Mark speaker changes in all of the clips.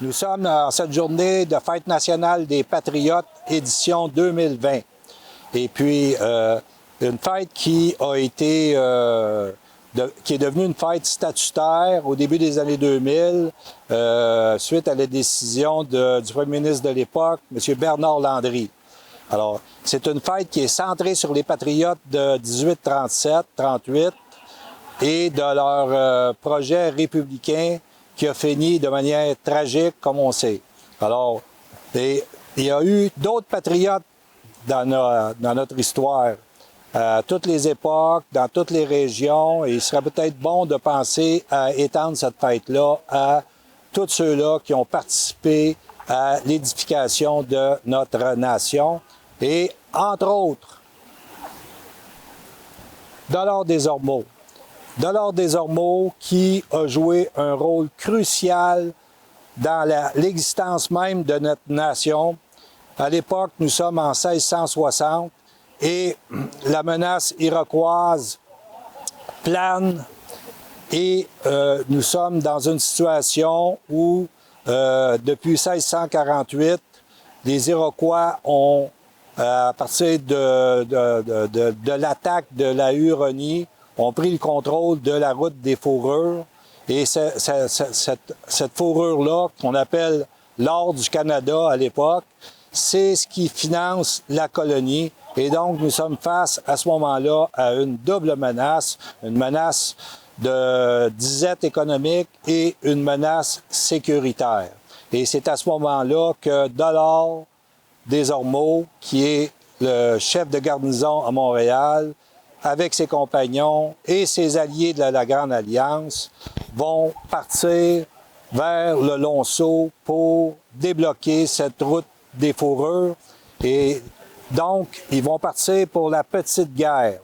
Speaker 1: Nous sommes en cette journée de Fête nationale des Patriotes, édition 2020. Et puis, une fête qui a été, qui est devenue une fête statutaire au début des années 2000, suite à la décision du premier ministre de l'époque, M. Bernard Landry. Alors, c'est une fête qui est centrée sur les Patriotes de 1837-38 et de leur projet républicain qui a fini de manière tragique, comme on sait. Alors, il y a eu d'autres patriotes dans notre histoire, à toutes les époques, dans toutes les régions, et il serait peut-être bon de penser à étendre cette fête-là à tous ceux-là qui ont participé à l'édification de notre nation. Et, entre autres, Dollard Desormeaux. Dollard Desormeaux qui a joué un rôle crucial dans l'existence même de notre nation. À l'époque, nous sommes en 1660 et la menace iroquoise plane et nous sommes dans une situation où, depuis 1648, les Iroquois ont, à partir de l'attaque de la Huronie, ont pris le contrôle de la route des fourrures. Et cette fourrure-là, qu'on appelle l'or du Canada à l'époque, c'est ce qui finance la colonie. Et donc, nous sommes face à ce moment-là à une double menace, une menace de disette économique et une menace sécuritaire. Et c'est à ce moment-là que Dollard Desormeaux, qui est le chef de garnison à Montréal, avec ses compagnons et ses alliés de la Grande Alliance, vont partir vers le Long-Sault pour débloquer cette route des fourrures. Et donc, ils vont partir pour la Petite Guerre.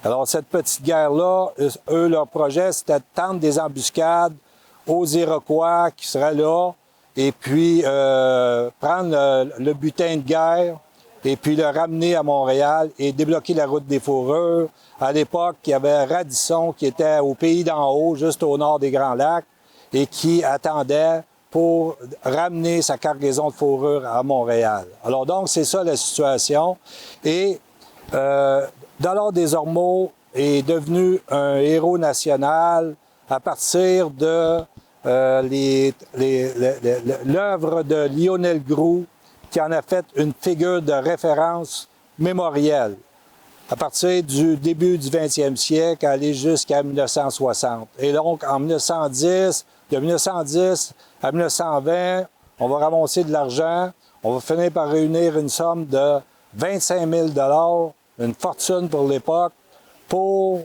Speaker 1: Alors, cette Petite Guerre-là, eux, leur projet, c'était de tendre des embuscades aux Iroquois qui seraient là, et puis prendre le butin de guerre, et puis le ramener à Montréal et débloquer la route des fourrures. À l'époque, il y avait Radisson qui était au pays d'en haut, juste au nord des Grands Lacs, et qui attendait pour ramener sa cargaison de fourrure à Montréal. Alors donc, c'est ça la situation. Et Dollard Desormeaux est devenu un héros national à partir de l'œuvre de Lionel Groulx, qui en a fait une figure de référence mémorielle à partir du début du 20e siècle, aller jusqu'à 1960. Et donc, en 1910, de 1910 à 1920, on va ramasser de l'argent, on va finir par réunir une somme de 25 000 $, une fortune pour l'époque, pour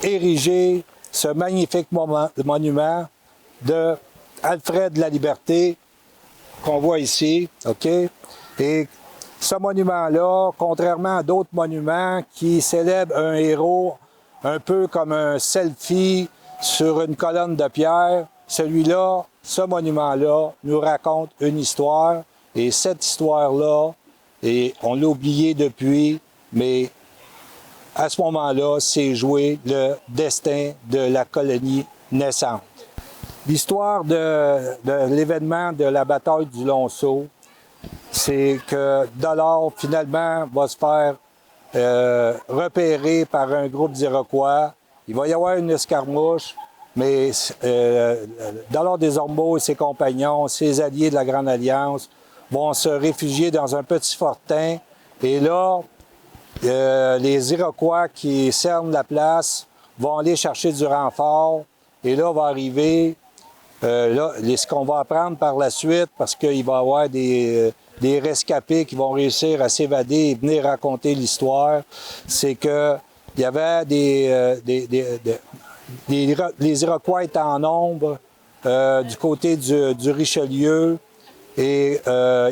Speaker 1: ériger ce magnifique monument de Alfred de la Liberté, qu'on voit ici, OK? Et ce monument-là, contrairement à d'autres monuments qui célèbrent un héros un peu comme un selfie sur une colonne de pierre, celui-là, ce monument-là, nous raconte une histoire. Et cette histoire-là, et on l'a oublié depuis, mais à ce moment-là, c'est joué le destin de la colonie naissante. L'histoire de l'événement de la bataille du Long-Sault, c'est que Dollard, finalement, va se faire repérer par un groupe d'Iroquois. Il va y avoir une escarmouche, mais Dollard Desormeaux et ses compagnons, ses alliés de la Grande Alliance, vont se réfugier dans un petit fortin. Et là, les Iroquois qui cernent la place vont aller chercher du renfort. Et là, va arriver ce qu'on va apprendre par la suite, parce qu'il va y avoir des rescapés qui vont réussir à s'évader et venir raconter l'histoire, c'est que il y avait les Iroquois étaient en nombre du côté du Richelieu, et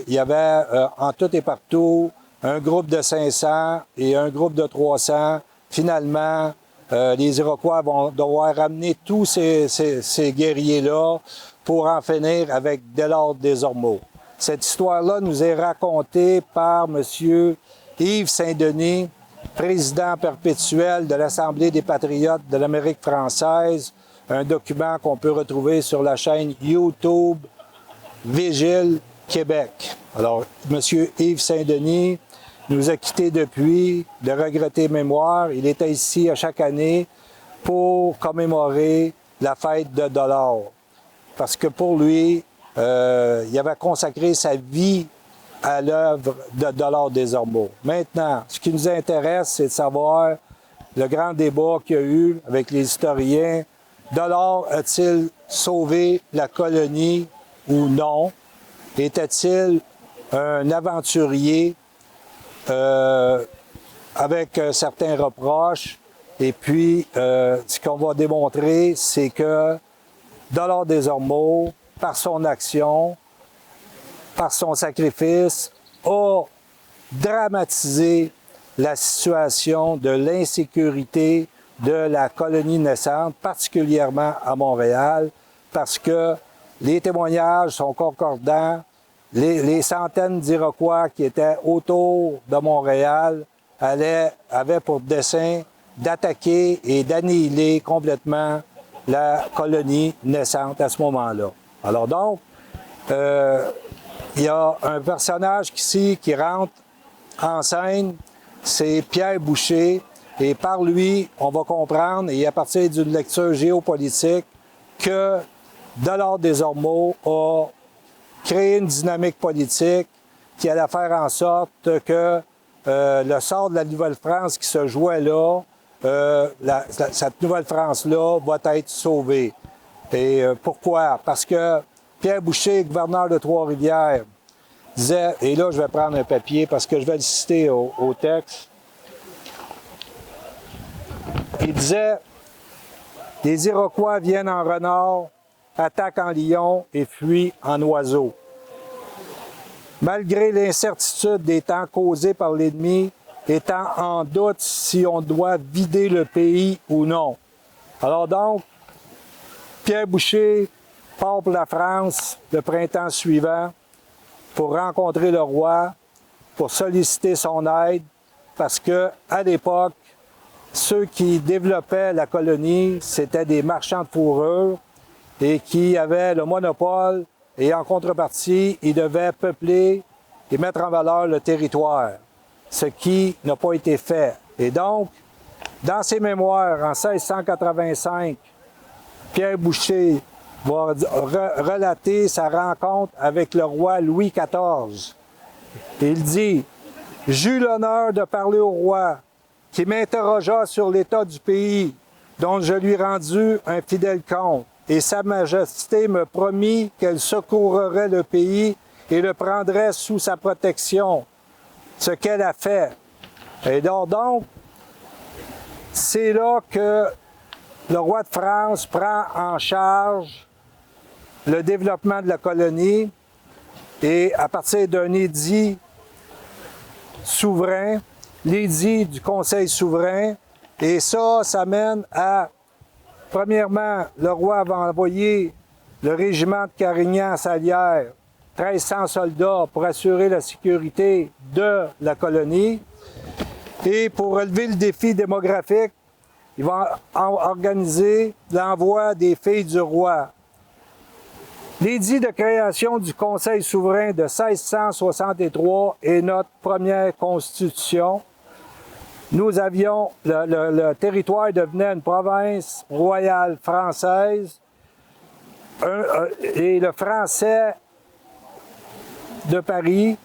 Speaker 1: il y avait en tout et partout un groupe de 500 et un groupe de 300. Finalement, les Iroquois vont devoir ramener tous ces guerriers-là pour en finir avec Dollard Desormeaux. Cette histoire-là nous est racontée par M. Yves Saint-Denis, président perpétuel de l'Assemblée des Patriotes de l'Amérique française, un document qu'on peut retrouver sur la chaîne YouTube Vigile Québec. Alors, M. Yves Saint-Denis nous a quittés depuis, de regretter mémoire. Il était ici à chaque année pour commémorer la fête de $. Parce que pour lui, il avait consacré sa vie à l'œuvre de $. Maintenant, ce qui nous intéresse, c'est de savoir le grand débat qu'il y a eu avec les historiens. A-t-il sauvé la colonie ou non? Était-il un aventurier avec certains reproches? Et puis, ce qu'on va démontrer, c'est que Dollard des Ormeaux, par son action, par son sacrifice, a dramatisé la situation de l'insécurité de la colonie naissante, particulièrement à Montréal, parce que les témoignages sont concordants. Les centaines d'Iroquois qui étaient autour de Montréal avaient pour dessein d'attaquer et d'annihiler complètement la colonie naissante à ce moment-là. Alors donc, il y a un personnage ici qui rentre en scène, c'est Pierre Boucher, et par lui, on va comprendre, et à partir d'une lecture géopolitique, que Dollard des Ormeaux a créé une dynamique politique qui allait faire en sorte que le sort de la Nouvelle-France qui se jouait là, cette Nouvelle-France-là va être sauvée. Et pourquoi? Parce que Pierre Boucher, gouverneur de Trois-Rivières, disait, et là je vais prendre un papier parce que je vais le citer au texte, il disait « Les Iroquois viennent en renard, attaquent en lion et fuient en oiseau. Malgré l'incertitude des temps causés par l'ennemi, étant en doute si on doit vider le pays ou non. » Alors donc, Pierre Boucher part pour la France le printemps suivant pour rencontrer le roi, pour solliciter son aide, parce que à l'époque, ceux qui développaient la colonie, c'était des marchands de fourrure et qui avaient le monopole et en contrepartie, ils devaient peupler et mettre en valeur le territoire, ce qui n'a pas été fait. Et donc, dans ses mémoires, en 1685, Pierre Boucher va relater sa rencontre avec le roi Louis XIV. Il dit « J'eus l'honneur de parler au roi, qui m'interrogea sur l'état du pays, dont je lui rendus un fidèle compte, et Sa Majesté me promit qu'elle secourrait le pays et le prendrait sous sa protection, ce qu'elle a fait. » Et donc, c'est là que le roi de France prend en charge le développement de la colonie et à partir d'un édit souverain, l'édit du Conseil souverain, et ça mène à, premièrement, le roi va envoyer le régiment de Carignan-Salière, 1300 soldats pour assurer la sécurité de la colonie. Et pour relever le défi démographique, il va organiser l'envoi des filles du roi. L'édit de création du Conseil souverain de 1663 est notre première constitution. Nous avions, le territoire devenait une province royale française et le français de Paris,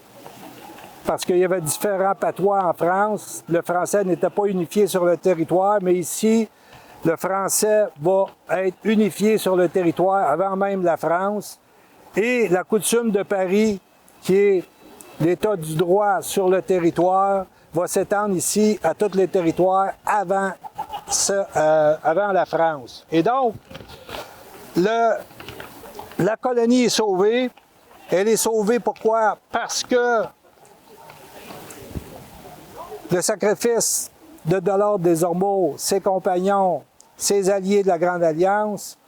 Speaker 1: parce qu'il y avait différents patois en France, le français n'était pas unifié sur le territoire, mais ici, le français va être unifié sur le territoire avant même la France. Et la coutume de Paris, qui est l'état du droit sur le territoire, va s'étendre ici à tous les territoires avant la France. Et donc, la colonie est sauvée. Elle est sauvée pourquoi? Parce que le sacrifice de Dollard des Ormeaux, ses compagnons, ses alliés de la Grande Alliance,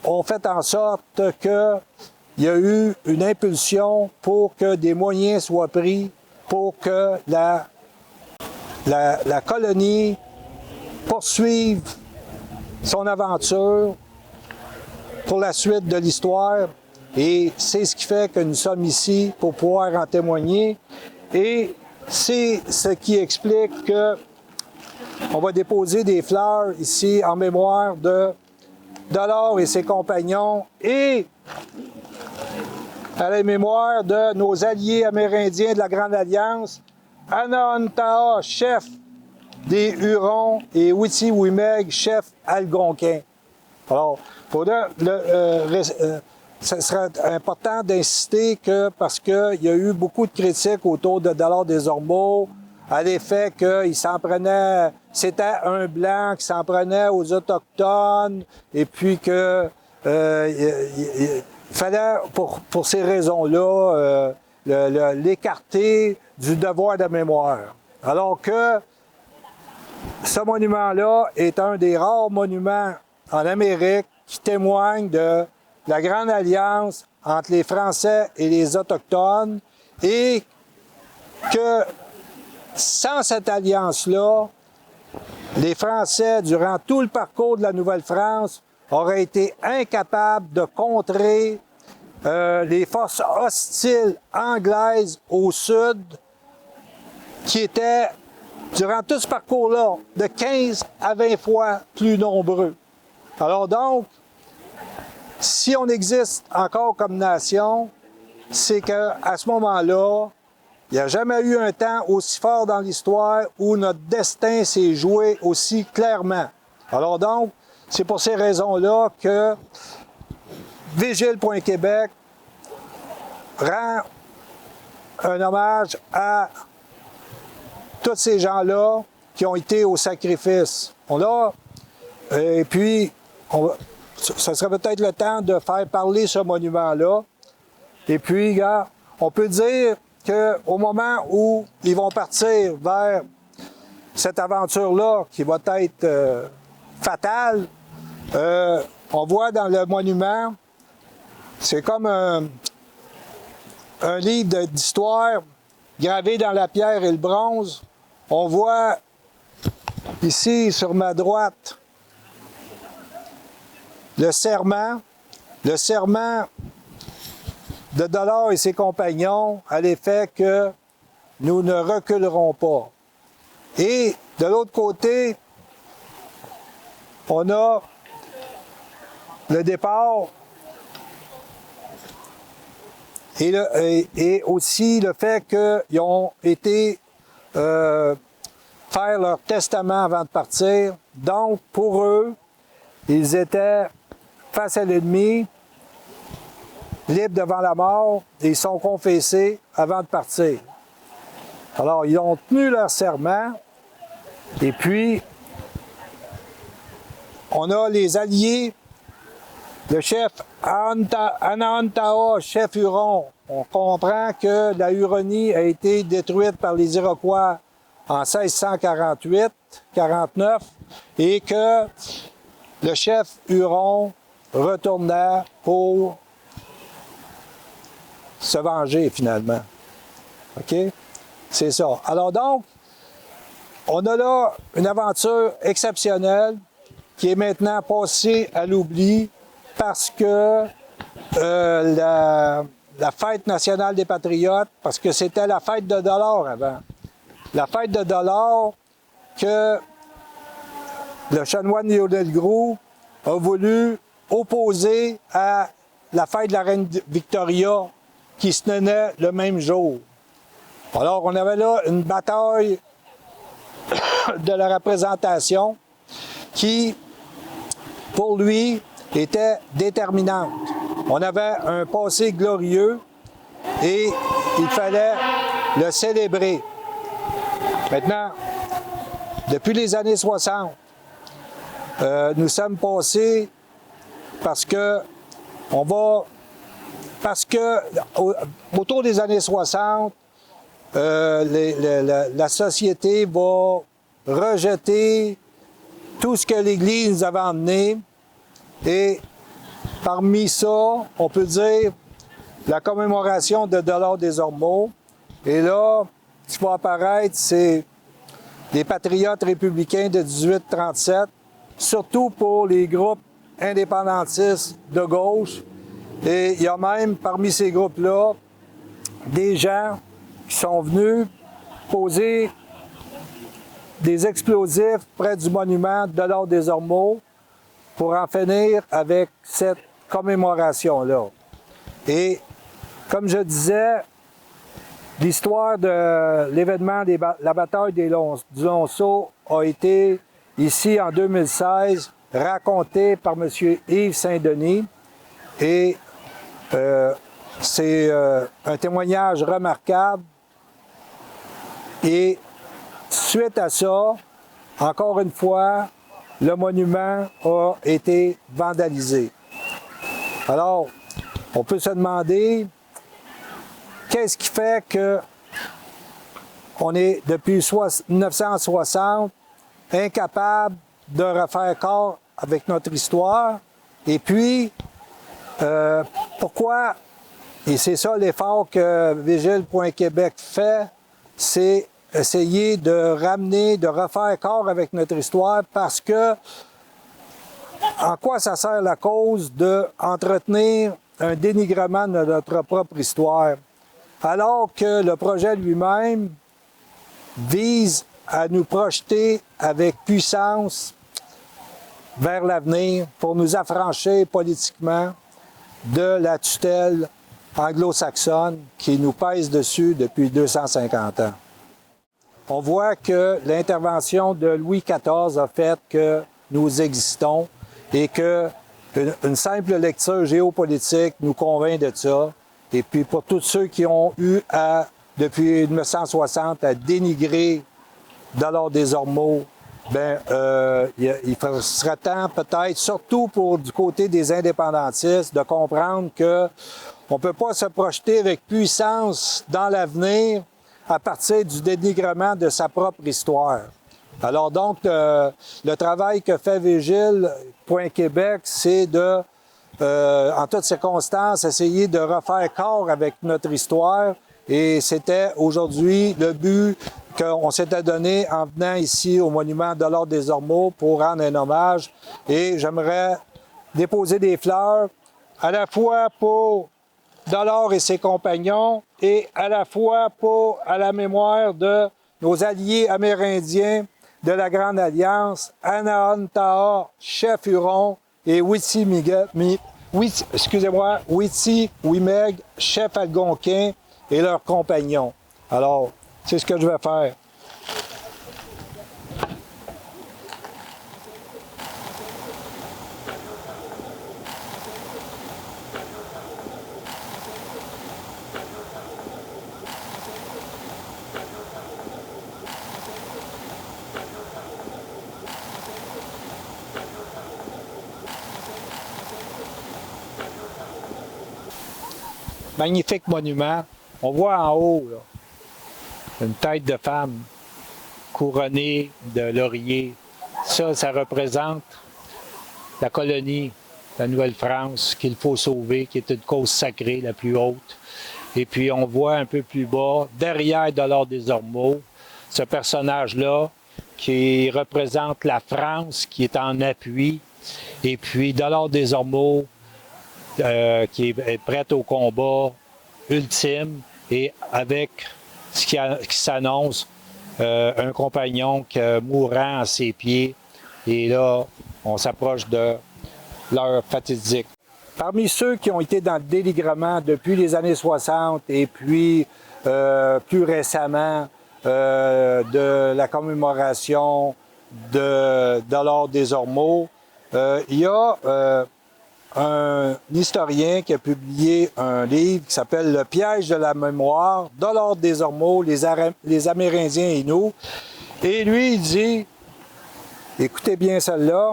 Speaker 1: ont fait en sorte qu'il y a eu une impulsion pour que des moyens soient pris pour que la colonie poursuive son aventure pour la suite de l'histoire. Et c'est ce qui fait que nous sommes ici pour pouvoir en témoigner. Et c'est ce qui explique que on va déposer des fleurs ici en mémoire de Dollard et ses compagnons et à la mémoire de nos alliés amérindiens de la Grande Alliance, Anahanta, chef des Hurons, et Witiwimeg, chef algonquin. Alors, ce serait important d'insister que, parce qu'il y a eu beaucoup de critiques autour de Dollard des Ormeaux, à l'effet qu'il s'en prenait, c'était un blanc qui s'en prenait aux Autochtones, et puis que il fallait, pour ces raisons-là, l'écarter du devoir de mémoire. Alors que ce monument-là est un des rares monuments en Amérique qui témoigne de la grande alliance entre les Français et les Autochtones et que sans cette alliance-là, les Français, durant tout le parcours de la Nouvelle-France, auraient été incapables de contrer les forces hostiles anglaises au sud, qui étaient, durant tout ce parcours-là, de 15 à 20 fois plus nombreux. Alors donc, si on existe encore comme nation, c'est qu'à ce moment-là, il n'y a jamais eu un temps aussi fort dans l'histoire où notre destin s'est joué aussi clairement. Alors donc, c'est pour ces raisons-là que Vigile.Québec rend un hommage à tous ces gens-là qui ont été au sacrifice. Et puis, ce serait peut-être le temps de faire parler ce monument-là. Et puis, regarde, on peut dire qu'au moment où ils vont partir vers cette aventure-là, qui va être fatale, on voit dans le monument, c'est comme un livre d'histoire gravé dans la pierre et le bronze. On voit ici, sur ma droite, le serment de Dollard et ses compagnons à l'effet que nous ne reculerons pas. Et de l'autre côté, on a le départ et aussi le fait qu'ils ont été faire leur testament avant de partir. Donc, pour eux, ils étaient face à l'ennemi, libres devant la mort, et ils sont confessés avant de partir. Alors, ils ont tenu leur serment, et puis, on a les alliés, le chef Anahanta, chef Huron. On comprend que la Huronie a été détruite par les Iroquois en 1648-49 et que le chef Huron retourna pour se venger finalement. OK? C'est ça. Alors donc, on a là une aventure exceptionnelle qui est maintenant passée à l'oubli parce que la fête nationale des Patriotes, parce que c'était la fête de Dollard avant. La fête de Dollard que le chanoine Lionel Groulx a voulu opposer à la fête de la reine Victoria qui se tenait le même jour. Alors, on avait là une bataille de la représentation qui, pour lui, était déterminante. On avait un passé glorieux et il fallait le célébrer. Maintenant, depuis les années 60, nous sommes passés parce que autour des années 60, la société va rejeter tout ce que l'Église nous avait emmené. Et parmi ça, on peut dire la commémoration de Dollard des Ormeaux. Et là, ce qui va apparaître, c'est les patriotes républicains de 1837, surtout pour les groupes indépendantistes de gauche Et il y a même parmi ces groupes-là des gens qui sont venus poser des explosifs près du monument de l'Ordre des Ormeaux pour en finir avec cette commémoration-là. Et comme je disais, l'histoire de l'événement de la bataille du Lonceau a été, ici en 2016, racontée par M. Yves Saint-Denis. Et c'est un témoignage remarquable. Et suite à ça, encore une fois, le monument a été vandalisé. Alors, on peut se demander qu'est-ce qui fait que on est, depuis 1960, incapable de refaire corps avec notre histoire. Et puis, pourquoi, et c'est ça l'effort que Vigile.Québec fait, c'est essayer de ramener, de refaire corps avec notre histoire, parce que en quoi ça sert la cause d'entretenir un dénigrement de notre propre histoire, alors que le projet lui-même vise à nous projeter avec puissance vers l'avenir pour nous affranchir politiquement de la tutelle anglo-saxonne qui nous pèse dessus depuis 250 ans. On voit que l'intervention de Louis XIV a fait que nous existons et que une simple lecture géopolitique nous convainc de ça. Et puis pour tous ceux qui ont eu depuis 1960 à dénigrer de l'Ordre des Ormeaux, il serait temps peut-être, surtout du côté des indépendantistes, de comprendre que on ne peut pas se projeter avec puissance dans l'avenir à partir du dénigrement de sa propre histoire. Alors donc, le travail que fait Vigile.Québec, c'est de, en toutes circonstances, essayer de refaire corps avec notre histoire. Et c'était aujourd'hui le but qu'on s'était donné en venant ici au monument de l'Ordre des Ormeaux pour rendre un hommage. Et j'aimerais déposer des fleurs à la fois pour Dollard et ses compagnons et à la fois à la mémoire de nos alliés amérindiens de la Grande Alliance, Anaon Taha, chef Huron, et Witiwimeg, chef algonquin, et leurs compagnons. Alors, c'est ce que je vais faire. Magnifique monument. On voit en haut là, une tête de femme couronnée de laurier. Ça représente la colonie, la Nouvelle-France, qu'il faut sauver, qui est une cause sacrée, la plus haute. Et puis on voit un peu plus bas, derrière de l'Ordre des Ormeaux, ce personnage-là qui représente la France, qui est en appui. Et puis de l'Ordre des Ormeaux, qui est prête au combat ultime et avec ce qui s'annonce, un compagnon mourant à ses pieds. Et là, on s'approche de l'heure fatidique. Parmi ceux qui ont été dans le dénigrement depuis les années 60 et puis plus récemment de la commémoration de l'Ordre des Ormeaux, il y a un historien qui a publié un livre qui s'appelle « Le piège de la mémoire de l'Ordre des Ormeaux, les Amérindiens et nous ». Et lui, il dit, écoutez bien celle-là,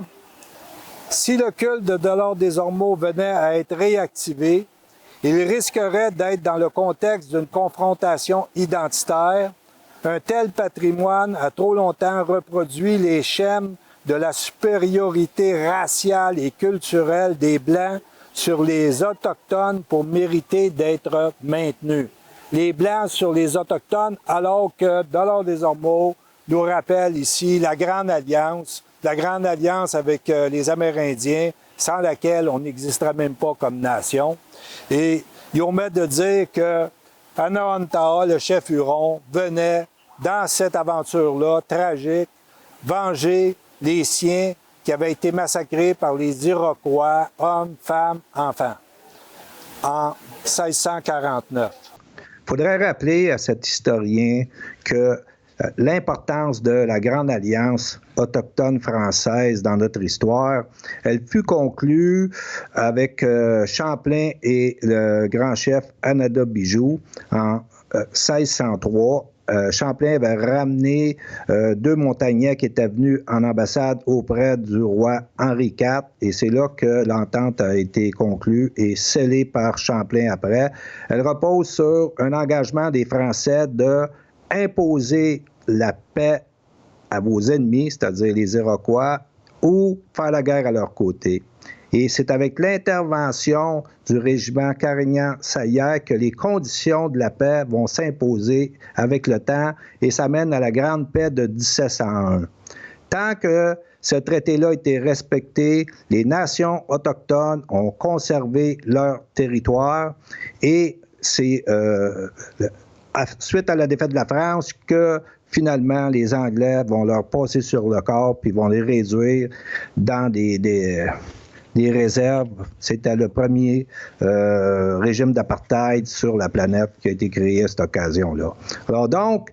Speaker 1: « Si le culte de l'Ordre des Ormeaux venait à être réactivé, il risquerait d'être dans le contexte d'une confrontation identitaire. Un tel patrimoine a trop longtemps reproduit les schèmes de la supériorité raciale et culturelle des Blancs sur les Autochtones pour mériter d'être maintenus. Les Blancs sur les Autochtones, alors que de l'Ordre des Ormeaux nous rappelle ici la Grande Alliance avec les Amérindiens, sans laquelle on n'existerait même pas comme nation. Et ils omettent de dire que Anahuantaha, le chef Huron, venait dans cette aventure-là tragique venger les siens qui avaient été massacrés par les Iroquois, hommes, femmes, enfants, en 1649.
Speaker 2: Il faudrait rappeler à cet historien que l'importance de la Grande Alliance autochtone française dans notre histoire, elle fut conclue avec Champlain et le grand chef Anada-Bijou en 1603. Champlain avait ramené deux montagnais qui étaient venus en ambassade auprès du roi Henri IV, et c'est là que l'entente a été conclue et scellée par Champlain après. Elle repose sur un engagement des Français de imposer la paix à vos ennemis, c'est-à-dire les Iroquois, ou faire la guerre à leur côté. Et c'est avec l'intervention du régiment Carignan-Saillère que les conditions de la paix vont s'imposer avec le temps et ça mène à la Grande Paix de 1701. Tant que ce traité-là a été respecté, les nations autochtones ont conservé leur territoire et c'est suite à la défaite de la France que finalement les Anglais vont leur passer sur le corps puis vont les réduire dans des réserves. C'était le premier régime d'apartheid sur la planète qui a été créé à cette occasion-là. Alors donc,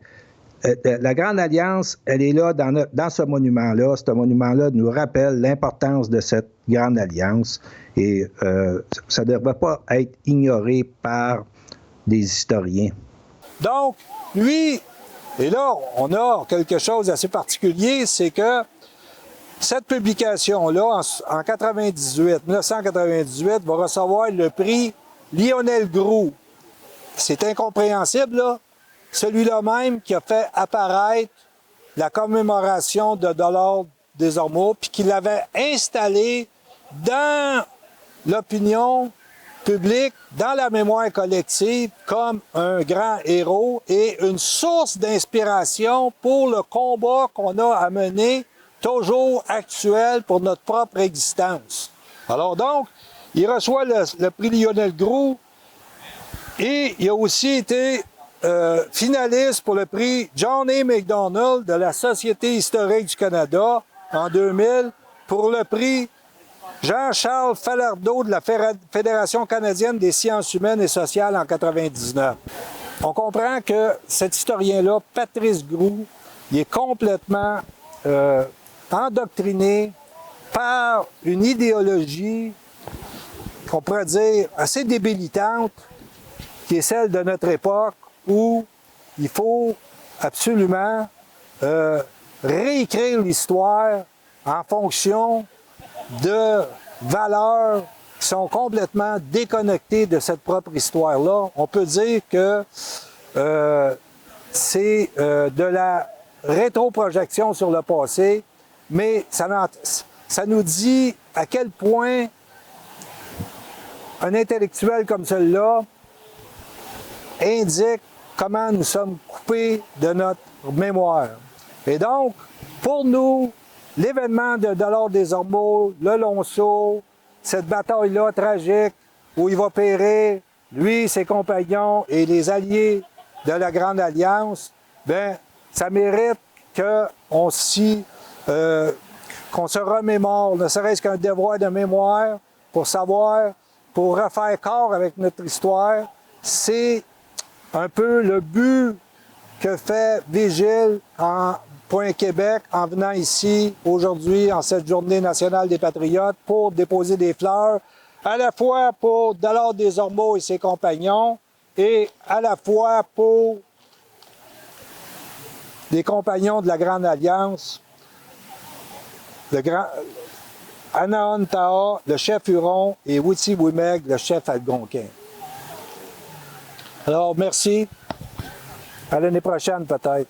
Speaker 2: la Grande Alliance, elle est là dans ce monument-là. Ce monument-là nous rappelle l'importance de cette Grande Alliance et ça ne devrait pas être ignoré par des historiens.
Speaker 1: Donc, lui, et là, on a quelque chose d'assez particulier, c'est que cette publication-là, en 1998, va recevoir le prix Lionel Groulx. C'est incompréhensible, là. Celui-là même qui a fait apparaître la commémoration de l'Ordre des Ormeaux, puis qui l'avait installé dans l'opinion publique, dans la mémoire collective, comme un grand héros et une source d'inspiration pour le combat qu'on a à mener, toujours actuel pour notre propre existence. Alors donc, il reçoit le prix Lionel Groulx et il a aussi été finaliste pour le prix John A. Macdonald de la Société historique du Canada en 2000, pour le prix Jean-Charles Falardeau de la Fédération canadienne des sciences humaines et sociales en 1999. On comprend que cet historien-là, Patrice Groulx, il est complètement endoctriné par une idéologie qu'on pourrait dire assez débilitante, qui est celle de notre époque, où il faut absolument réécrire l'histoire en fonction de valeurs qui sont complètement déconnectées de cette propre histoire-là. On peut dire que c'est de la rétroprojection sur le passé, mais ça nous dit à quel point un intellectuel comme celui-là indique comment nous sommes coupés de notre mémoire. Et donc, pour nous, l'événement de l'Ordre des Ormeaux, le long saut, cette bataille-là tragique où il va périr, lui, ses compagnons et les alliés de la Grande Alliance, bien, ça mérite qu'on se remémore, ne serait-ce qu'un devoir de mémoire pour savoir, pour refaire corps avec notre histoire. C'est un peu le but que fait Vigile en Point Québec en venant ici aujourd'hui en cette journée nationale des Patriotes pour déposer des fleurs, à la fois pour Dollard des Ormeaux et ses compagnons et à la fois pour les compagnons de la Grande Alliance, le grand Anahuantaha, le chef Huron, et Witiwimeg, le chef algonquin. Alors, merci. À l'année prochaine, peut-être.